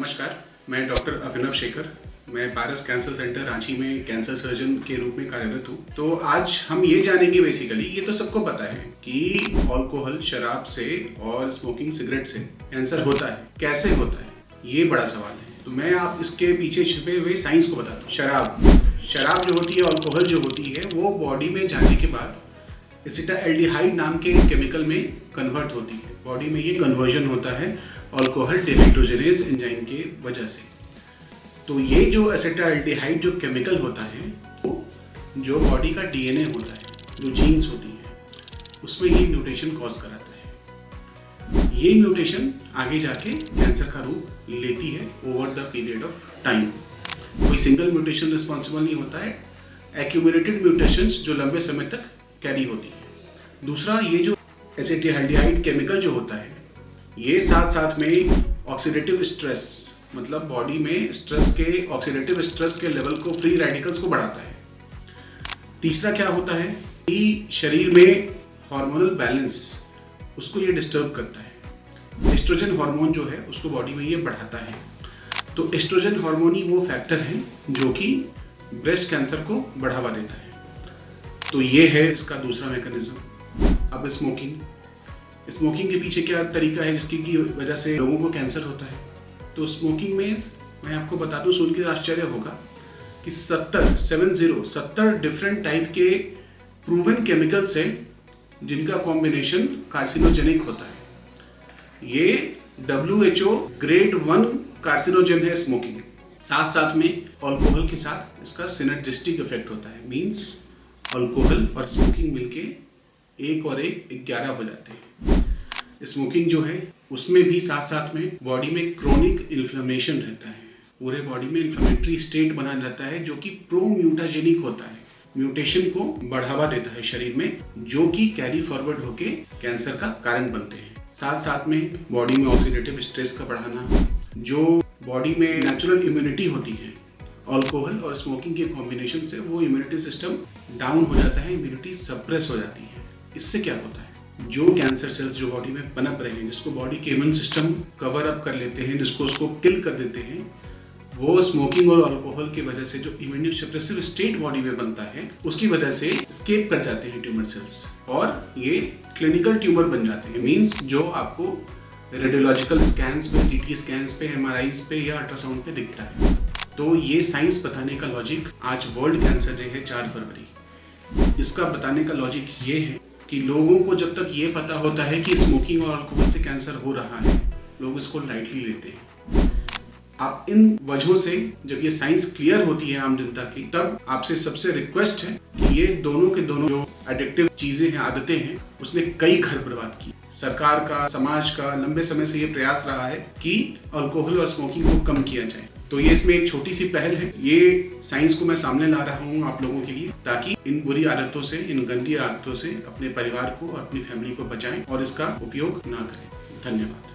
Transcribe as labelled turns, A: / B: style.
A: नमस्कार, मैं डॉक्टर अभिनव शेखर। मैं पारस कैंसर सेंटर रांची में कैंसर सर्जन के रूप में कार्यरत हूँ। तो आज हम ये जानेंगे, बेसिकली ये तो सबको पता है कि अल्कोहल, शराब से और स्मोकिंग सिगरेट से कैंसर होता है। कैसे होता है, ये बड़ा सवाल है। तो मैं आप इसके पीछे छिपे हुए साइंस को बताता हूँ। शराब जो होती है, अल्कोहल जो होती है, वो बॉडी में जाने के बाद एसिटाल्डिहाइड नाम के केमिकल में कन्वर्ट होती है। बॉडी में ये कन्वर्जन होता है अल्कोहल डेलेक्टोजेनेज एंजाइम के वजह से। तो ये जो एसिटाल्डिहाइड जो केमिकल होता है, वो जो बॉडी का डीएनए होता है, जो जीन्स होती है, उसमें ये म्यूटेशन कॉज कराता है। ये म्यूटेशन आगे जाके कैंसर का रूप लेती है over the period of time. कोई सिंगल म्यूटेशन रिस्पॉन्सिबल नहीं होता है, एक्यूमुलेटेड म्यूटेशंस जो लंबे समय तक कैरी होती है। दूसरा, ये जो एसिटाल्डिहाइड केमिकल जो होता है, ये साथ साथ में ऑक्सीडेटिव स्ट्रेस, मतलब बॉडी में स्ट्रेस के, ऑक्सीडेटिव स्ट्रेस के लेवल को, फ्री रेडिकल्स को बढ़ाता है। तीसरा क्या होता है कि शरीर में हार्मोनल बैलेंस, उसको ये डिस्टर्ब करता है। एस्ट्रोजन हार्मोन जो है, उसको बॉडी में ये बढ़ाता है। तो एस्ट्रोजन हार्मोन ही वो फैक्टर है जो कि ब्रेस्ट कैंसर को बढ़ावा देता है। तो ये है इसका दूसरा मैकेनिज्म। अब स्मोकिंग के पीछे क्या तरीका है जिसकी की वजह से लोगों को कैंसर होता है। तो स्मोकिंग में मैं आपको बता दूं, सुन के आश्चर्य होगा कि 70 डिफरेंट टाइप के प्रूवन केमिकल्स हैं जिनका कॉम्बिनेशन कार्सिनोजेनिक होता है। ये WHO ग्रेड 1 कार्सिनोजन है स्मोकिंग। साथ में अल्कोहल के साथ इसका सिनर्जिस्टिक इफेक्ट होता है। मींस अल्कोहल और स्मोकिंग मिलके 1 और 1 11 हो जाते हैं। स्मोकिंग जो है उसमें भी साथ में बॉडी में क्रोनिक इन्फ्लेमेशन रहता है। पूरे बॉडी में इन्फ्लेमेटरी स्टेट बना जाता है जो कि प्रो म्यूटाजेनिक होता है। म्यूटेशन को बढ़ावा देता है शरीर में, जो कि कैरी फॉरवर्ड होके कैंसर का कारण बनते हैं। साथ में बॉडी में ऑक्सीडेटिव स्ट्रेस का बढ़ाना, जो बॉडी में नेचुरल इम्यूनिटी होती है, अल्कोहल और स्मोकिंग के कॉम्बिनेशन से वो इम्यूनिटी सिस्टम डाउन हो जाता है, इम्यूनिटी सप्रेस हो जाती है। इससे क्या होता है, जो कैंसर सेल्स जो बॉडी में पनप रहे हैं, जिसको बॉडी के इम्यून सिस्टम कवर अप कर लेते हैं, जिसको उसको किल कर देते हैं, वो स्मोकिंग और अल्कोहल की वजह से जो इम्यूनो सप्रेसिव स्टेट बॉडी में बनता है, उसकी वजह से एस्केप कर जाते हैं ट्यूमर सेल्स और ये क्लिनिकल ट्यूमर बन जाते हैं। मींस जो आपको रेडियोलॉजिकल स्कैन्स पे, CT स्कैन्स पे, MRIs पे या अल्ट्रासाउंड पे दिखता है। तो ये साइंस बताने का लॉजिक, आज वर्ल्ड कैंसर डे है 4 फरवरी, इसका बताने का लॉजिक ये है कि लोगों को जब तक ये पता होता है कि स्मोकिंग और अल्कोहल से कैंसर हो रहा है, लोग इसको लाइटली लेते हैं। आप इन वजहों से जब ये साइंस क्लियर होती है आम जनता की, तब आपसे सबसे रिक्वेस्ट है कि ये दोनों के दोनों जो एडिक्टिव चीजें हैं, आदतें हैं, उसने कई घर बर्बाद की। सरकार का, समाज का लंबे समय से ये प्रयास रहा है कि अल्कोहल और स्मोकिंग को कम किया जाए। तो ये इसमें एक छोटी सी पहल है। ये साइंस को मैं सामने ला रहा हूँ आप लोगों के लिए, ताकि इन बुरी आदतों से, इन गंदी आदतों से अपने परिवार को और अपनी फैमिली को बचाएं और इसका उपयोग ना करें। धन्यवाद।